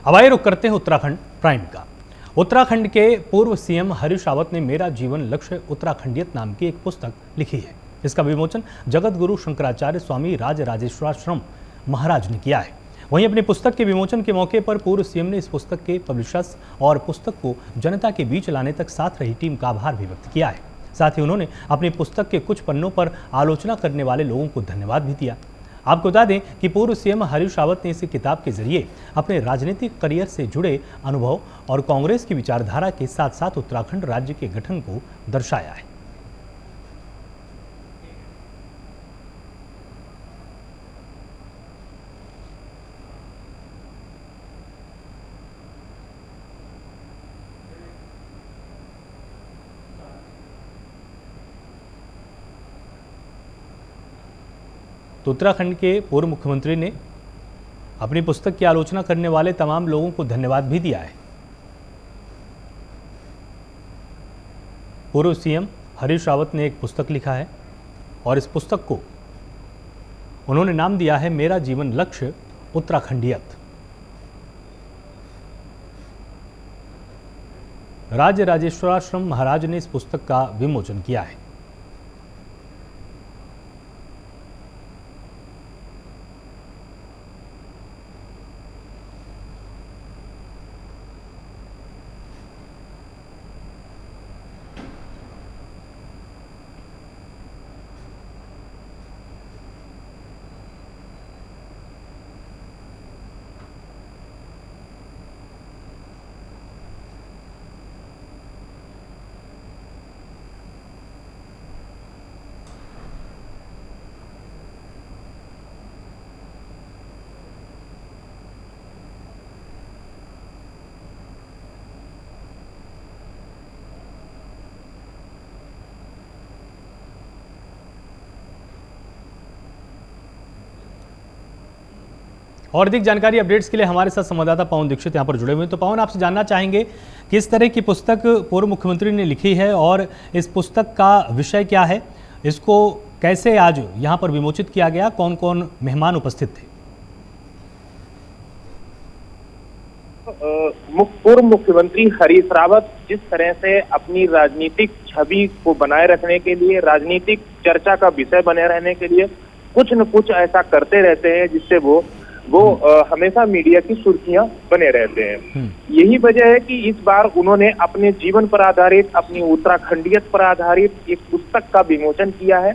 अब आइए रुक करते हैं उत्तराखंड प्राइम का। उत्तराखंड के पूर्व सीएम हरीश रावत ने मेरा जीवन लक्ष्य उत्तराखंडियत नाम की एक पुस्तक लिखी है। इसका विमोचन जगत गुरु शंकराचार्य स्वामी राजराजेश्वराश्रम महाराज ने किया है। वहीं अपनी पुस्तक के विमोचन के मौके पर पूर्व सीएम ने इस पुस्तक के पब्लिशर्स और पुस्तक को जनता के बीच लाने तक साथ रही टीम का आभार भी व्यक्त किया है। साथ ही उन्होंने अपनी पुस्तक के कुछ पन्नों पर आलोचना करने वाले लोगों को धन्यवाद भी दिया। आपको बता दें कि पूर्व सीएम हरीश रावत ने इस किताब के जरिए अपने राजनीतिक करियर से जुड़े अनुभव और कांग्रेस की विचारधारा के साथ साथ उत्तराखंड राज्य के गठन को दर्शाया है। तो उत्तराखंड के पूर्व मुख्यमंत्री ने अपनी पुस्तक की आलोचना करने वाले तमाम लोगों को धन्यवाद भी दिया है। पूर्व सीएम हरीश रावत ने एक पुस्तक लिखा है और इस पुस्तक को उन्होंने नाम दिया है मेरा जीवन लक्ष्य उत्तराखंडियत। राजराजेश्वराश्रम महाराज ने इस पुस्तक का विमोचन किया है। और अधिक जानकारी अपडेट्स के लिए हमारे साथ संवाददाता पवन दीक्षित यहां पर जुड़े हुए हैं। तो पवन, आपसे जानना चाहेंगे किस तरह की पुस्तक पूर्व मुख्यमंत्री ने लिखी है और इस पुस्तक का विषय क्या है, इसको कैसे आज यहां पर विमोचित किया गया, कौन कौन मेहमान उपस्थित थे? पूर्व मुख्यमंत्री हरीश रावत जिस तरह से अपनी राजनीतिक छवि को बनाए रखने के लिए, राजनीतिक चर्चा का विषय बने रहने के लिए कुछ न कुछ ऐसा करते रहते हैं जिससे वो हमेशा मीडिया की सुर्खियां बने रहते हैं। यही वजह है कि इस बार उन्होंने अपने जीवन पर आधारित, अपनी उत्तराखंडियत पर आधारित एक पुस्तक का विमोचन किया है।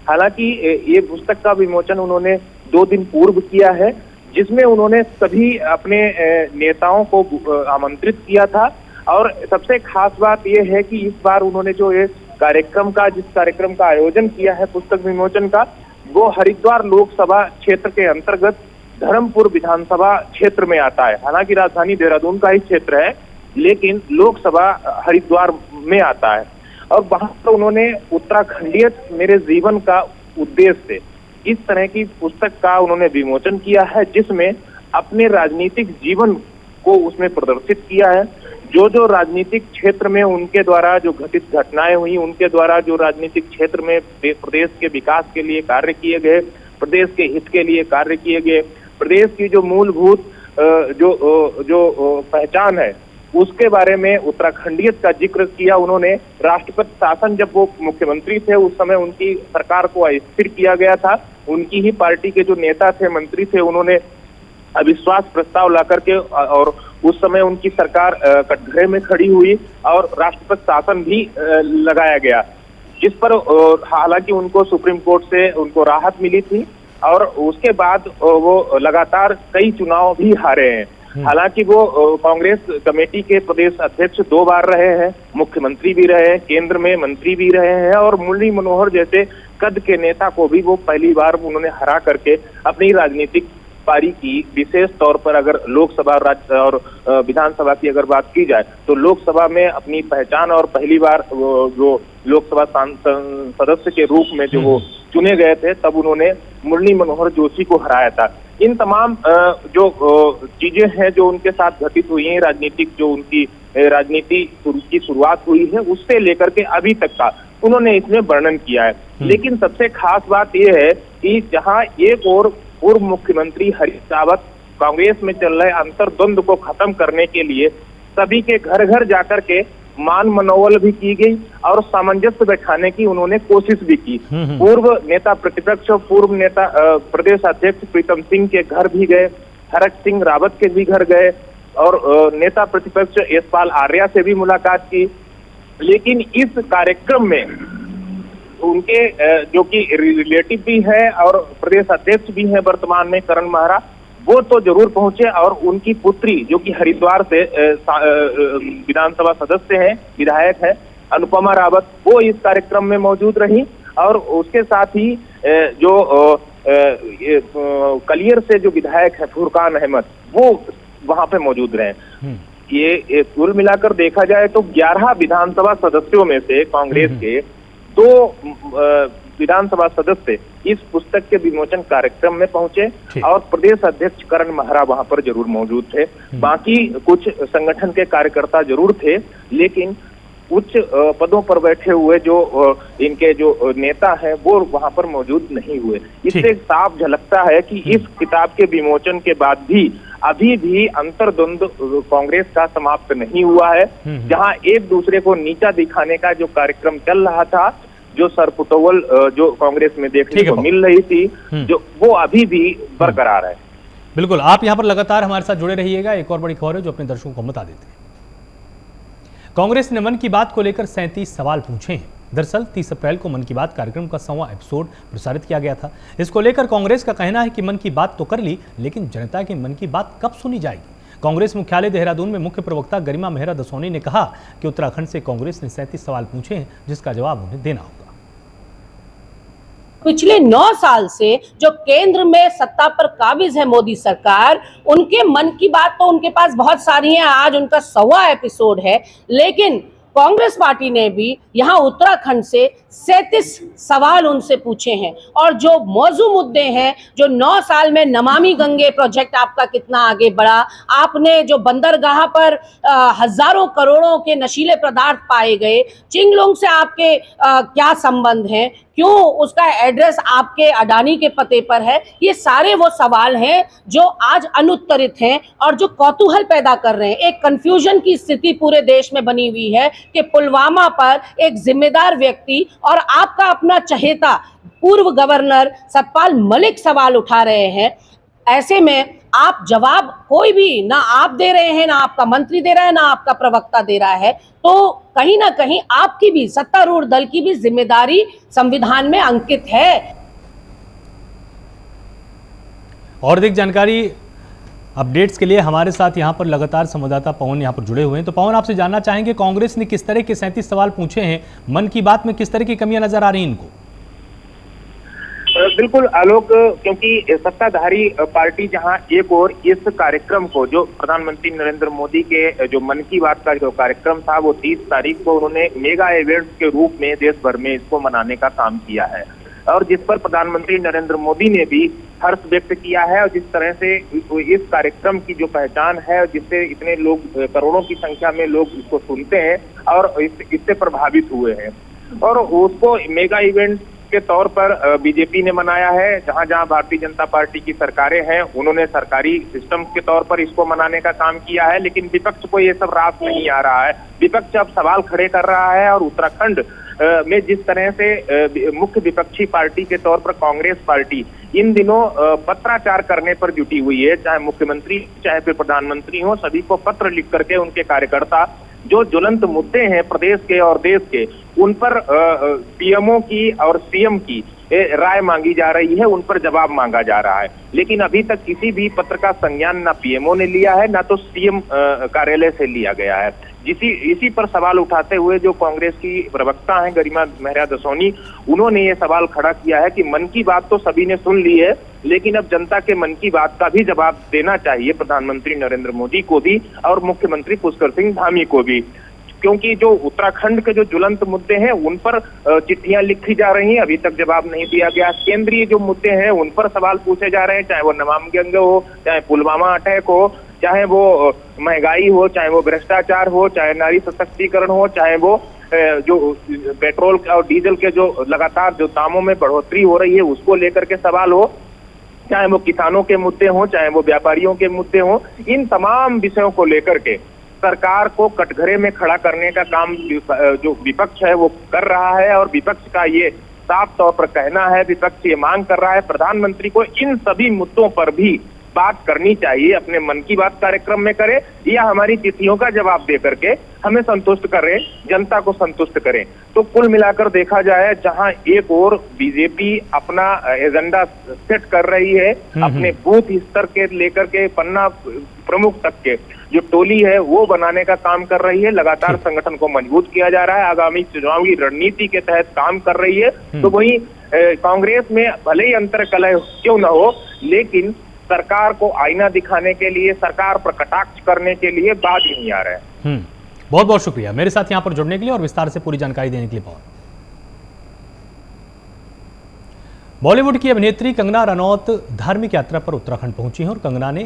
हालांकि ये पुस्तक का विमोचन उन्होंने 2 दिन पूर्व किया है, जिसमें उन्होंने सभी अपने नेताओं को आमंत्रित किया था। और सबसे खास बात यह है कि इस बार उन्होंने जो ये जिस कार्यक्रम का आयोजन किया है पुस्तक विमोचन का, वो हरिद्वार लोकसभा क्षेत्र के अंतर्गत धर्मपुर विधानसभा क्षेत्र में आता है। हालांकि राजधानी देहरादून का ही क्षेत्र है, लेकिन लोकसभा हरिद्वार में आता है। और वहां पर उन्होंने उत्तराखंडियत मेरे जीवन का उद्देश्य से इस तरह की पुस्तक का उन्होंने विमोचन किया है, जिसमें अपने राजनीतिक जीवन को उसमें प्रदर्शित किया है। जो राजनीतिक क्षेत्र में उनके द्वारा जो घटित घटनाएं हुई, उनके द्वारा जो राजनीतिक क्षेत्र में प्रदेश के विकास के लिए कार्य किए गए, प्रदेश के हित के लिए कार्य किए गए, प्रदेश की जो मूलभूत जो पहचान है उसके बारे में उत्तराखंडियत का जिक्र किया उन्होंने। राष्ट्रपति शासन जब वो मुख्यमंत्री थे उस समय उनकी सरकार को अस्थिर किया गया था। उनकी ही पार्टी के जो नेता थे, मंत्री थे, उन्होंने अविश्वास प्रस्ताव ला करके और उस समय उनकी सरकार कटघरे में खड़ी हुई और राष्ट्रपति शासन भी लगाया गया, जिस पर हालांकि उनको सुप्रीम कोर्ट से उनको राहत मिली थी। और उसके बाद वो लगातार कई चुनाव भी हारे हैं। हालांकि वो कांग्रेस कमेटी के प्रदेश अध्यक्ष 2 बार रहे हैं, मुख्यमंत्री भी रहे हैं, केंद्र में मंत्री भी रहे हैं और मुरली मनोहर जैसे कद के नेता को भी वो पहली बार उन्होंने हरा करके अपनी राजनीतिक पारी की। विशेष तौर पर अगर लोकसभा और विधानसभा की अगर बात की जाए तो लोकसभा में अपनी पहचान और पहली बार जो लोकसभा सदस्य के रूप में जो वो चुने गए थे, तब उन्होंने मुरली मनोहर जोशी को हराया था। इन तमाम जो चीजें हैं जो उनके साथ घटित हुई हैं, राजनीतिक जो उनकी राजनीति की शुरुआत हुई है उससे लेकर के अभी तक का उन्होंने इसमें वर्णन किया है। लेकिन सबसे खास बात यह है कि जहां एक और पूर्व मुख्यमंत्री हरीश रावत कांग्रेस में चल रहे अंतर्द्वंद को खत्म करने के लिए सभी के घर घर जाकर के मान मनोवल भी की गई और सामंजस्य बैठाने की उन्होंने कोशिश भी की। पूर्व नेता प्रतिपक्ष और पूर्व नेता प्रदेश अध्यक्ष प्रीतम सिंह के घर भी गए, हरक सिंह रावत के भी घर गए और नेता प्रतिपक्ष यशपाल आर्या से भी मुलाकात की। लेकिन इस कार्यक्रम में उनके जो कि रिलेटिव भी है और प्रदेश अध्यक्ष भी है वर्तमान में करण महरा, वो तो जरूर पहुंचे और उनकी पुत्री जो कि हरिद्वार से विधानसभा सदस्य है, विधायक है, अनुपमा रावत, वो इस कार्यक्रम में मौजूद रही और उसके साथ ही जो कलियर से जो विधायक है फुरकान अहमद, वो वहां पे मौजूद रहे। ये कुल मिलाकर देखा जाए तो 11 विधानसभा सदस्यों में से कांग्रेस के 2 विधानसभा सदस्य इस पुस्तक के विमोचन कार्यक्रम में पहुंचे और प्रदेश अध्यक्ष करण महरा वहां पर जरूर मौजूद थे। बाकी कुछ संगठन के कार्यकर्ता जरूर थे, लेकिन उच्च पदों पर बैठे हुए जो इनके जो नेता हैं वो वहां पर मौजूद नहीं हुए। इससे साफ झलकता है कि इस किताब के विमोचन के बाद भी अभी भी अंतर्द्वंद कांग्रेस का समाप्त नहीं हुआ है। जहां एक दूसरे को नीचा दिखाने का जो कार्यक्रम चल रहा था, जो सरपुतौल जो कांग्रेस में देखने को मिल रही थी, जो वो अभी भी बरकरार है। बिल्कुल, आप यहाँ पर लगातार हमारे साथ जुड़े रहिएगा। एक और बड़ी खबर है जो अपने दर्शकों को बता देते हैं। कांग्रेस ने मन की बात को लेकर 37 सवाल पूछे हैं। दरअसल 30 अप्रैल को मन की बात कार्यक्रम का 100वां एपिसोड प्रसारित किया गया था। इसको लेकर कांग्रेस का कहना है कि मन की बात तो कर ली, लेकिन जनता की मन की बात कब सुनी जाएगी। कांग्रेस मुख्यालय देहरादून में मुख्य प्रवक्ता गरिमा मेहरा दसोनी ने कहा कि उत्तराखंड से कांग्रेस ने 37 सवाल पूछे हैं, जिसका जवाब उन्हें देना होगा। पिछले 9 साल से जो केंद्र में सत्ता पर काबिज है मोदी सरकार, उनके मन की बात तो उनके पास बहुत सारी है। आज उनका 100वां एपिसोड है, लेकिन कांग्रेस पार्टी ने भी यहाँ उत्तराखंड से 37 सवाल उनसे पूछे हैं और जो मौजू मुद्दे हैं, जो 9 साल में नमामि गंगे प्रोजेक्ट आपका कितना आगे बढ़ा, आपने जो बंदरगाह पर हजारों करोड़ों के नशीले पदार्थ पाए गए, चिंगलोंग से आपके क्या संबंध हैं, क्यों उसका एड्रेस आपके अडानी के पते पर है, ये सारे वो सवाल हैं जो आज अनुत्तरित हैं और जो कौतूहल पैदा कर रहे हैं। एक कंफ्यूजन की स्थिति पूरे देश में बनी हुई है कि पुलवामा पर एक जिम्मेदार व्यक्ति और आपका अपना चहेता पूर्व गवर्नर सतपाल मलिक सवाल उठा रहे हैं। ऐसे में आप जवाब कोई भी ना आप दे रहे हैं, ना आपका मंत्री दे रहा है, ना आपका प्रवक्ता दे रहा है, तो कहीं ना कहीं आपकी भी सत्तारूढ़ दल की भी जिम्मेदारी संविधान में अंकित है। और अधिक जानकारी अपडेट्स के लिए हमारे साथ यहाँ पर लगातार संवाददाता पवन यहाँ पर जुड़े हुए हैं। तो पवन, आपसे जानना चाहेंगे कांग्रेस ने किस तरह के 37 सवाल पूछे हैं, मन की बात में किस तरह की कमियां नजर आ रही हैं इनको? बिल्कुल आलोक, क्योंकि सत्ताधारी पार्टी जहां एक और इस कार्यक्रम को, जो प्रधानमंत्री नरेंद्र मोदी के जो मन की बात का जो कार्यक्रम था, वो 30 तारीख को उन्होंने मेगा इवेंट के रूप में देश भर में इसको मनाने का काम किया है और जिस पर प्रधानमंत्री नरेंद्र मोदी ने भी हर्ष व्यक्त किया है और जिस तरह से इस कार्यक्रम की जो पहचान है, जिससे इतने लोग, करोड़ों की संख्या में लोग इसको सुनते हैं और इससे प्रभावित हुए हैं, और उसको मेगा इवेंट के तौर पर बीजेपी ने मनाया है। जहां जहां भारतीय जनता पार्टी की सरकारें हैं, उन्होंने सरकारी सिस्टम के तौर पर इसको मनाने का काम किया है, लेकिन विपक्ष को ये सब रास नहीं आ रहा है। विपक्ष अब सवाल खड़े कर रहा है और उत्तराखंड में जिस तरह से मुख्य विपक्षी पार्टी के तौर पर कांग्रेस पार्टी इन दिनों पत्राचार करने पर जुटी हुई है, चाहे मुख्यमंत्री चाहे फिर प्रधानमंत्री हो, सभी को पत्र लिख करके उनके कार्यकर्ता जो ज्वलंत मुद्दे हैं प्रदेश के और देश के, उन पर पीएमओ की और सीएम की राय मांगी जा रही है, उन पर जवाब मांगा जा रहा है। लेकिन अभी तक किसी भी पत्र का संज्ञान ना पीएमओ ने लिया है, ना तो सीएम कार्यालय से लिया गया है। इसी पर सवाल उठाते हुए जो कांग्रेस की प्रवक्ता हैं गरिमा मेहरा दसोनी, उन्होंने ये सवाल खड़ा किया है कि मन की बात तो सभी ने सुन ली है, लेकिन अब जनता के मन की बात का भी जवाब देना चाहिए प्रधानमंत्री नरेंद्र मोदी को भी और मुख्यमंत्री पुष्कर सिंह धामी को भी, क्योंकि जो उत्तराखंड के जो ज्वलंत मुद्दे हैं उन पर चिट्ठियां लिखी जा रही हैं, अभी तक जवाब नहीं दिया गया। केंद्रीय जो मुद्दे हैं उन पर सवाल पूछे जा रहे हैं, चाहे वो नमामि गंगे हो, चाहे पुलवामा अटैक हो, चाहे वो महंगाई हो, चाहे वो भ्रष्टाचार हो, चाहे नारी सशक्तिकरण हो, चाहे वो जो पेट्रोल और डीजल के जो लगातार जो दामों में बढ़ोतरी हो रही है उसको लेकर के सवाल हो, चाहे वो किसानों के मुद्दे हों, चाहे वो व्यापारियों के मुद्दे हों, इन तमाम विषयों को लेकर के सरकार को कटघरे में खड़ा करने का काम जो विपक्ष है वो कर रहा है। और विपक्ष का ये साफ तौर पर कहना है, विपक्ष ये मांग कर रहा है प्रधानमंत्री को इन सभी मुद्दों पर भी बात करनी चाहिए, अपने मन की बात कार्यक्रम में करे या हमारी तिथियों का जवाब दे करके हमें संतुष्ट करें, जनता को संतुष्ट करें। तो कुल मिलाकर देखा जाए, जहां एक और बीजेपी अपना एजेंडा सेट कर रही है, अपने बूथ स्तर के लेकर के पन्ना प्रमुख तक के जो टोली है वो बनाने का काम कर रही है, लगातार संगठन को मजबूत किया जा रहा है, आगामी चुनावी रणनीति के तहत काम कर रही है। तो वही कांग्रेस में भले ही अंतर कलह क्यों न हो, लेकिन सरकार को आईना दिखाने के लिए, सरकार पर कटाक्ष करने के लिए बात ही नहीं आ रहा है। बहुत बहुत शुक्रिया मेरे साथ यहां पर जुड़ने के लिए और विस्तार से पूरी जानकारी देने के लिए। बहुत बॉलीवुड की अभिनेत्री कंगना रनौत धार्मिक यात्रा पर उत्तराखंड पहुंची हैं और कंगना ने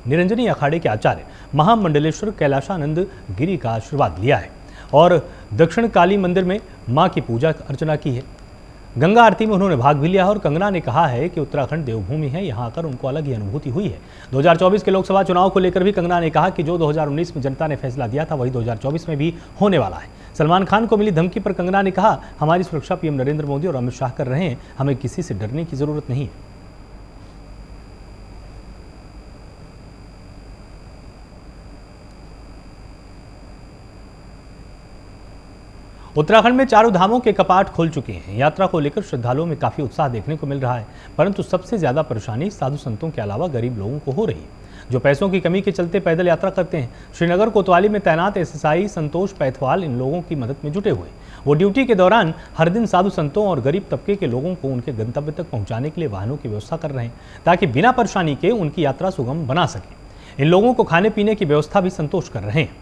निरंजनी अखाड़े के आचार्य महामंडलेश्वर कैलाशानंद गिरी का आशीर्वाद लिया है और दक्षिण काली मंदिर में मां की पूजा अर्चना की है। गंगा आरती में उन्होंने भाग भी लिया है और कंगना ने कहा है कि उत्तराखंड देवभूमि है, यहां आकर उनको अलग ही अनुभूति हुई है। 2024 के लोकसभा चुनाव को लेकर भी कंगना ने कहा कि जो 2019 में जनता ने फैसला दिया था वही 2024 में भी होने वाला है। सलमान खान को मिली धमकी पर कंगना ने कहा, हमारी सुरक्षा पीएम नरेंद्र मोदी और अमित शाह कर रहे हैं, हमें किसी से डरने की जरूरत नहीं है। उत्तराखंड में चारों धामों के कपाट खुल चुके हैं। यात्रा को लेकर श्रद्धालुओं में काफी उत्साह देखने को मिल रहा है, परंतु सबसे ज्यादा परेशानी साधु संतों के अलावा गरीब लोगों को हो रही है, जो पैसों की कमी के चलते पैदल यात्रा करते हैं। श्रीनगर कोतवाली में तैनात एसएसआई संतोष पैथवाल इन लोगों की मदद में जुटे हुए। वो ड्यूटी के दौरान हर दिन साधु संतों और गरीब तबके के लोगों को उनके गंतव्य तक पहुंचाने के लिए वाहनों की व्यवस्था कर रहे हैं, ताकि बिना परेशानी के उनकी यात्रा सुगम बना सके। इन लोगों को खाने पीने की व्यवस्था भी संतोष कर रहे हैं।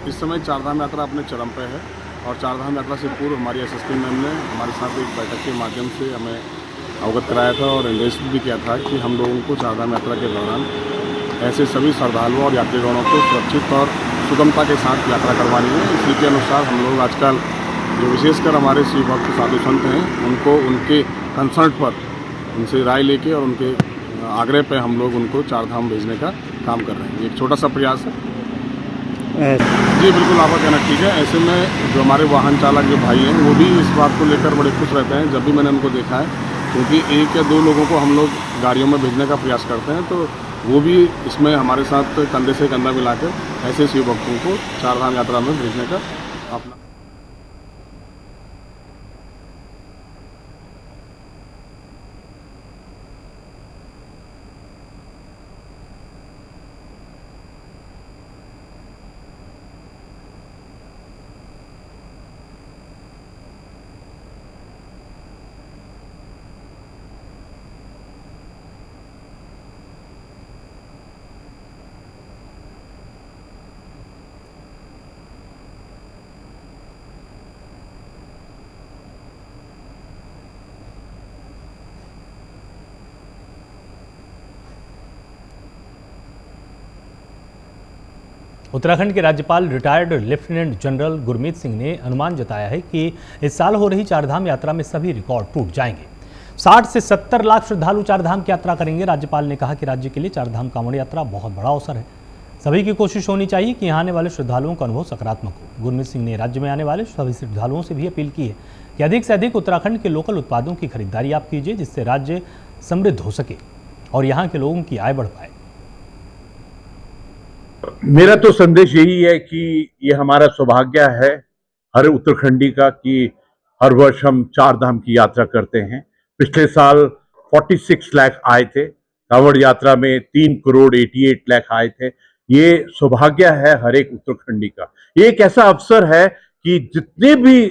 इस समय चारधाम यात्रा अपने चरम पे है और चारधाम यात्रा से पूर्व हमारी एसएसपी मैम ने हमारे साथ एक बैठक के माध्यम से हमें अवगत कराया था और निर्देश भी किया था कि हम लोगों को चारधाम यात्रा के दौरान ऐसे सभी श्रद्धालुओं और यात्रीगणों को सुरक्षित और सुगमता के साथ यात्रा करवानी है। इसी के अनुसार हम लोग आजकल जो विशेषकर हमारे शिव भक्त साधु संत हैं उनको उनके कंसर्ट पर उनसे राय लेके और उनके आग्रह पर हम लोग उनको चारधाम भेजने का काम कर रहे हैं। एक छोटा सा प्रयास है। जी बिल्कुल, आपका कहना ठीक है। ऐसे में जो हमारे वाहन चालक जो भाई हैं वो भी इस बात को लेकर बड़े खुश रहते हैं जब भी मैंने उनको देखा है, क्योंकि एक या दो लोगों को हम लोग गाड़ियों में भेजने का प्रयास करते हैं, तो वो भी इसमें हमारे साथ कंधे से कंधा मिलाकर ऐसे शिव भक्तों को चारधाम यात्रा में भेजने का अपना। उत्तराखंड के राज्यपाल retired lieutenant general Gurmeet Singh ने अनुमान जताया है कि इस साल हो रही चारधाम यात्रा में सभी रिकॉर्ड टूट जाएंगे। 60 से 70 लाख श्रद्धालु चारधाम की यात्रा करेंगे। राज्यपाल ने कहा कि राज्य के लिए चारधाम कांवड़ यात्रा बहुत बड़ा अवसर है। सभी की कोशिश होनी चाहिए कि यहाँ आने वाले श्रद्धालुओं का अनुभव सकारात्मक हो। गुरमीत सिंह ने राज्य में आने वाले सभी श्रद्धालुओं से भी अपील की है कि अधिक से अधिक उत्तराखंड के लोकल उत्पादों की खरीदारी आप कीजिए, जिससे राज्य समृद्ध हो सके और यहाँ के लोगों की आय बढ़ पाए। मेरा तो संदेश यही है कि ये हमारा सौभाग्य है हर उत्तराखंडी का कि हर वर्ष हम चारधाम की यात्रा करते हैं। पिछले साल 46 लाख आए थे, कांवड़ यात्रा में 3 करोड़ 88 लाख आए थे। ये सौभाग्य है हर एक उत्तराखंडी का। ये एक ऐसा अवसर है कि जितने भी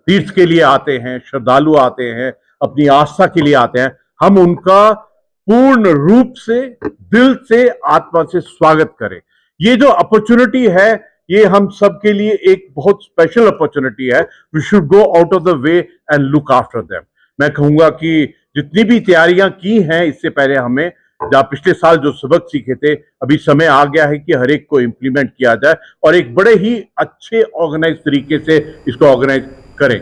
तीर्थ के लिए आते हैं, श्रद्धालु आते हैं, अपनी आस्था के लिए आते हैं, हम उनका पूर्ण रूप से, दिल से, आत्मा से स्वागत करें। ये जो अपॉर्चुनिटी है ये हम सब के लिए एक बहुत स्पेशल अपॉर्चुनिटी है। We should go out of the way and look after them. मैं कहूंगा कि जितनी भी तैयारियां की हैं इससे पहले हमें, जहाँ पिछले साल जो सबक सीखे थे, अभी समय आ गया है कि हर एक को इम्प्लीमेंट किया जाए और एक बड़े ही अच्छे ऑर्गेनाइज तरीके से इसको ऑर्गेनाइज करें।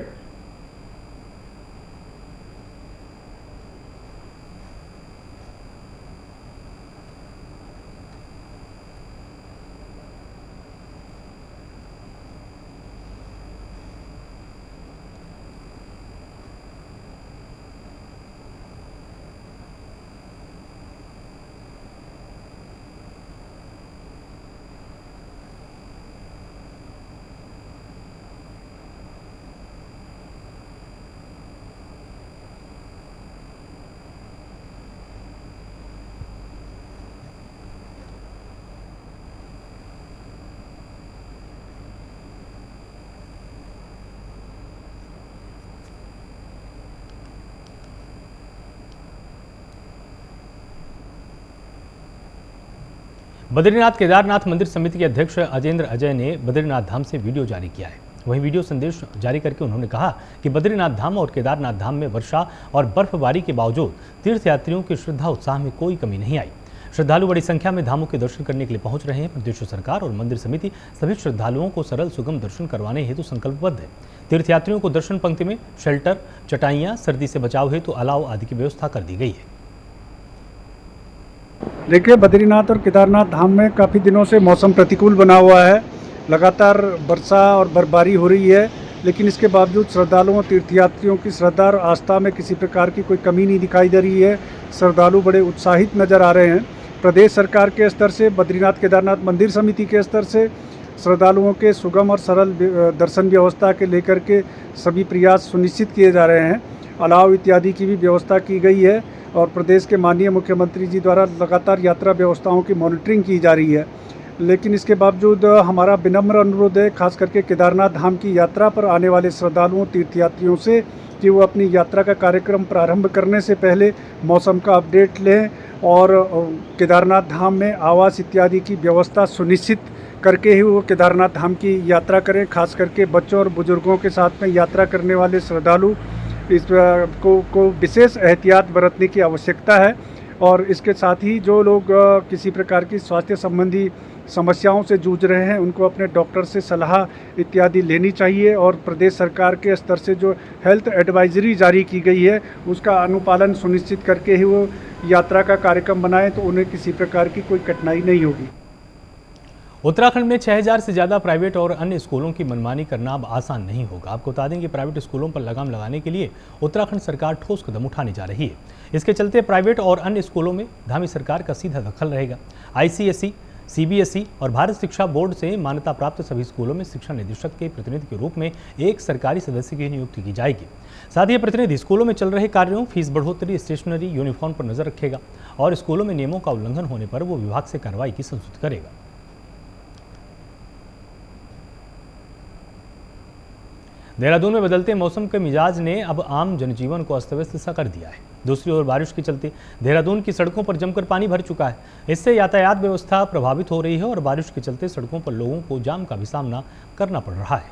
बद्रीनाथ केदारनाथ मंदिर समिति के अध्यक्ष अजेंद्र अजय ने बद्रीनाथ धाम से वीडियो जारी किया है। वहीं वीडियो संदेश जारी करके उन्होंने कहा कि बद्रीनाथ धाम और केदारनाथ धाम में वर्षा और बर्फबारी के बावजूद तीर्थयात्रियों की श्रद्धा उत्साह में कोई कमी नहीं आई। श्रद्धालु बड़ी संख्या में धामों के दर्शन करने के लिए पहुंच रहे हैं। प्रदेश सरकार और मंदिर समिति सभी श्रद्धालुओं को सरल सुगम दर्शन करवाने हेतु संकल्पबद्ध है। तीर्थयात्रियों को दर्शन पंक्ति में शेल्टर, चटाइयां, सर्दी से बचाव हेतु अलाव आदि की व्यवस्था कर दी गई है। देखिए, बद्रीनाथ और केदारनाथ धाम में काफ़ी दिनों से मौसम प्रतिकूल बना हुआ है। लगातार वर्षा और बर्फबारी हो रही है, लेकिन इसके बावजूद श्रद्धालुओं तीर्थयात्रियों की श्रद्धा और आस्था में किसी प्रकार की कोई कमी नहीं दिखाई दे रही है। श्रद्धालु बड़े उत्साहित नज़र आ रहे हैं। प्रदेश सरकार के स्तर से, बद्रीनाथ केदारनाथ मंदिर समिति के स्तर से श्रद्धालुओं के सुगम और सरल दर्शन व्यवस्था के लेकर के सभी प्रयास सुनिश्चित किए जा रहे हैं। अलाव इत्यादि की भी व्यवस्था की गई है और प्रदेश के माननीय मुख्यमंत्री जी द्वारा लगातार यात्रा व्यवस्थाओं की मॉनिटरिंग की जा रही है। लेकिन इसके बावजूद हमारा विनम्र अनुरोध है, खास करके केदारनाथ धाम की यात्रा पर आने वाले श्रद्धालुओं तीर्थयात्रियों से, कि वो अपनी यात्रा का कार्यक्रम प्रारंभ करने से पहले मौसम का अपडेट लें और केदारनाथ धाम में आवास इत्यादि की व्यवस्था सुनिश्चित करके ही वो केदारनाथ धाम की यात्रा करें। खास करके बच्चों और बुजुर्गों के साथ में यात्रा करने वाले श्रद्धालु को विशेष एहतियात बरतने की आवश्यकता है। और इसके साथ ही जो लोग किसी प्रकार की स्वास्थ्य संबंधी समस्याओं से जूझ रहे हैं, उनको अपने डॉक्टर से सलाह इत्यादि लेनी चाहिए और प्रदेश सरकार के स्तर से जो हेल्थ एडवाइजरी जारी की गई है, उसका अनुपालन सुनिश्चित करके ही वो यात्रा का कार्यक्रम बनाएं, तो उन्हें किसी प्रकार की कोई कठिनाई नहीं होगी। उत्तराखंड में 6000 से ज़्यादा प्राइवेट और अन्य स्कूलों की मनमानी करना अब आसान नहीं होगा। आपको बता दें कि प्राइवेट स्कूलों पर लगाम लगाने के लिए उत्तराखंड सरकार ठोस कदम उठाने जा रही है। इसके चलते प्राइवेट और अन्य स्कूलों में धामी सरकार का सीधा दखल रहेगा। ICSE, CBSE और भारत शिक्षा बोर्ड से मान्यता प्राप्त सभी स्कूलों में शिक्षा निदेशक के प्रतिनिधि के रूप में एक सरकारी सदस्य की नियुक्ति की जाएगी। साथ ही प्रतिनिधि स्कूलों में चल रहे कार्यों, फीस बढ़ोतरी, स्टेशनरी, यूनिफॉर्म पर नजर रखेगा और स्कूलों में नियमों का उल्लंघन होने पर वो विभाग से कार्रवाई की संस्तुति करेगा। देहरादून में बदलते मौसम के मिजाज ने अब आम जनजीवन को अस्त व्यस्त सा कर दिया है। दूसरी ओर बारिश के चलते देहरादून की सड़कों पर जमकर पानी भर चुका है। इससे यातायात व्यवस्था प्रभावित हो रही है और बारिश के चलते सड़कों पर लोगों को जाम का भी सामना करना पड़ रहा है।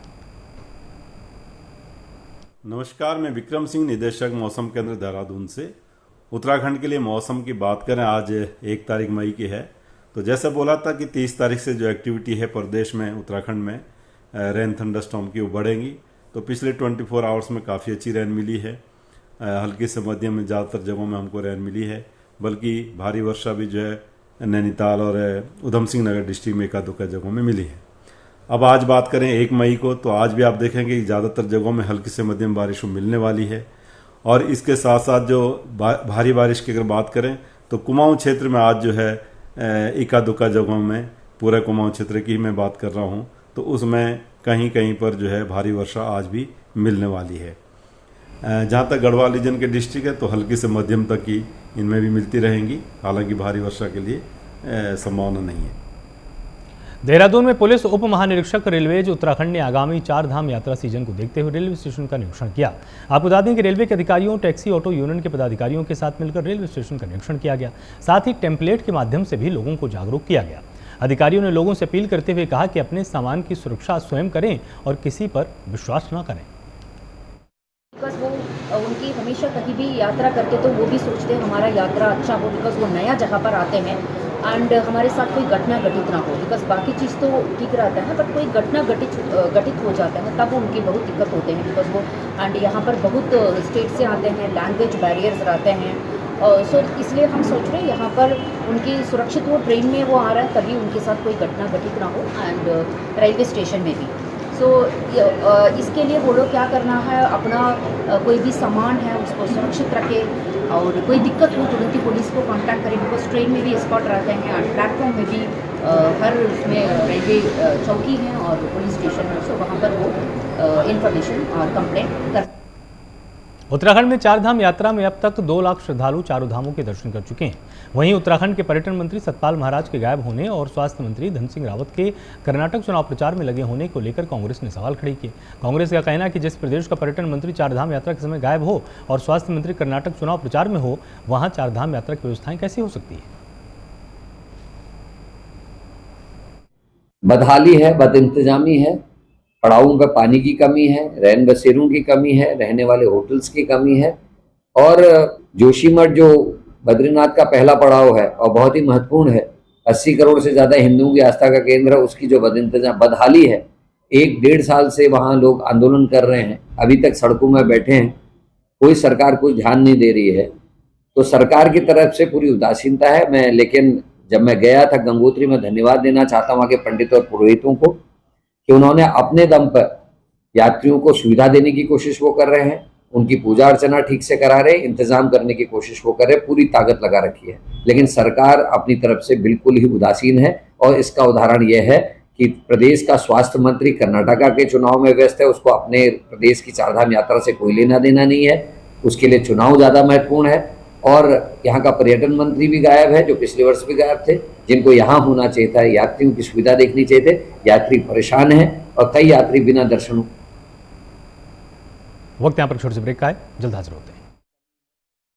नमस्कार, मैं विक्रम सिंह, निदेशक मौसम केंद्र देहरादून से। उत्तराखंड के लिए मौसम की बात करें, आज 1 तारीख मई की है, तो जैसा बोला था कि 30 तारीख से जो एक्टिविटी है प्रदेश में, उत्तराखंड में रेन थंडरस्टॉर्म की वो बढ़ेंगी। तो पिछले 24 आवर्स में काफ़ी अच्छी रेन मिली है। हल्की से मध्यम में ज़्यादातर जगहों में हमको रेन मिली है, बल्कि भारी वर्षा भी जो है नैनीताल और उधम सिंह नगर डिस्ट्रिक्ट में एकाध जगहों में मिली है। अब आज बात करें 1 मई को, तो आज भी आप देखेंगे कि ज़्यादातर जगहों में हल्की से मध्यम बारिश मिलने वाली है। और इसके साथ साथ जो भारी बारिश की अगर बात करें तो कुमाऊं क्षेत्र में आज जो है एकाध जगहों में, पूरे कुमाऊं क्षेत्र की मैं बात कर रहा हूँ, तो उसमें कहीं कहीं पर जो है भारी वर्षा आज भी मिलने वाली है। जहाँ तक गढ़वाल रीजन के डिस्ट्रिक्ट है तो हल्की से मध्यम तक ही इनमें भी मिलती रहेंगी, हालांकि भारी वर्षा के लिए संभावना नहीं है। देहरादून में पुलिस उप महानिरीक्षक रेलवेज उत्तराखंड ने आगामी 4 धाम यात्रा सीजन को देखते हुए रेलवे स्टेशन का निरीक्षण किया। आपको बता दें कि रेलवे के अधिकारियों, टैक्सी ऑटो यूनियन के पदाधिकारियों के साथ मिलकर रेलवे स्टेशन का निरीक्षण किया गया। साथ ही टेम्पलेट के माध्यम से भी लोगों को जागरूक किया गया। अधिकारियों ने लोगों से अपील करते हुए कहा कि अपने सामान की सुरक्षा स्वयं करें और किसी पर विश्वास न करें। बिकॉज वो उनकी हमेशा कहीं भी यात्रा करते तो वो भी सोचते हैं हमारा यात्रा अच्छा हो, बिकॉज वो नया जगह पर आते हैं एंड हमारे साथ कोई घटना घटित ना हो। बिकॉज बाकी चीज़ तो ठीक रहता है, बट कोई घटना घटित हो जाता है तब उनकी बहुत दिक्कत होते हैं। बिकॉज वो एंड यहाँ पर बहुत स्टेट से आते हैं, लैंग्वेज बैरियर्स रहते हैं। सो इसलिए हम सोच रहे हैं यहाँ पर उनकी सुरक्षित वो ट्रेन में वो आ रहा है तभी उनके साथ कोई घटना घटित ना हो, एंड रेलवे स्टेशन में भी। सो इसके लिए वो लोग क्या करना है, अपना कोई भी सामान है उसको सुरक्षित रखें और कोई दिक्कत हो तुरंत ही पुलिस को कांटेक्ट करें। बिकॉज ट्रेन में भी एस्कॉर्ट रहते हैं और प्लेटफॉर्म में भी हर उसमें रेलवे चौकी है और पुलिस स्टेशन है, सो वहाँ पर वो इन्फॉर्मेशन और कंप्लेंट कर। उत्तराखंड में 4 धाम यात्रा में अब तक 2 लाख श्रद्धालु चारों धामों के दर्शन कर चुके हैं। वहीं उत्तराखंड के पर्यटन मंत्री सतपाल महाराज के गायब होने और स्वास्थ्य मंत्री धन सिंह रावत के कर्नाटक चुनाव प्रचार में लगे होने को लेकर कांग्रेस ने सवाल खड़े किए। कांग्रेस का कहना है कि जिस प्रदेश का पर्यटन मंत्री 4 धाम यात्रा के समय गायब हो और स्वास्थ्य मंत्री कर्नाटक चुनाव प्रचार में हो, वहां 4 धाम यात्रा की व्यवस्थाएं कैसी हो सकती है। बदहाली है, बदइंतजामी है, पड़ावों पर पानी की कमी है, रैन बसेरों की कमी है, रहने वाले होटल्स की कमी है। और जोशीमठ जो बद्रीनाथ का पहला पड़ाव है और बहुत ही महत्वपूर्ण है, 80 करोड़ से ज़्यादा हिंदुओं की आस्था का केंद्र है, उसकी जो बदहाली है, 1-1.5 साल से वहाँ लोग आंदोलन कर रहे हैं, अभी तक सड़कों में बैठे हैं, कोई सरकार कुछ ध्यान नहीं दे रही है। तो सरकार की तरफ से पूरी उदासीनता है। लेकिन जब मैं गया था गंगोत्री में, धन्यवाद देना चाहता हूँ वहाँ के पंडितों और पुरोहितों को कि उन्होंने अपने दम पर यात्रियों को सुविधा देने की कोशिश वो कर रहे हैं, उनकी पूजा अर्चना ठीक से करा रहे, इंतजाम करने की कोशिश वो कर रहे, पूरी ताकत लगा रखी है। लेकिन सरकार अपनी तरफ से बिल्कुल ही उदासीन है। और इसका उदाहरण यह है कि प्रदेश का स्वास्थ्य मंत्री कर्नाटका के चुनाव में व्यस्त है, उसको अपने प्रदेश की चारधाम यात्रा से कोई लेना देना नहीं है, उसके लिए चुनाव ज़्यादा महत्वपूर्ण है। और यहाँ का पर्यटन मंत्री भी गायब है, जो पिछले वर्ष भी गायब थे, जिनको यहाँ होना चाहिए था, यात्रियों की सुविधा देखनी चाहिए थे। यात्री परेशान हैं और कई यात्री बिना दर्शन। वक्त यहाँ पर छोटे से ब्रेक का है, जल्द हाजिर होते हैं।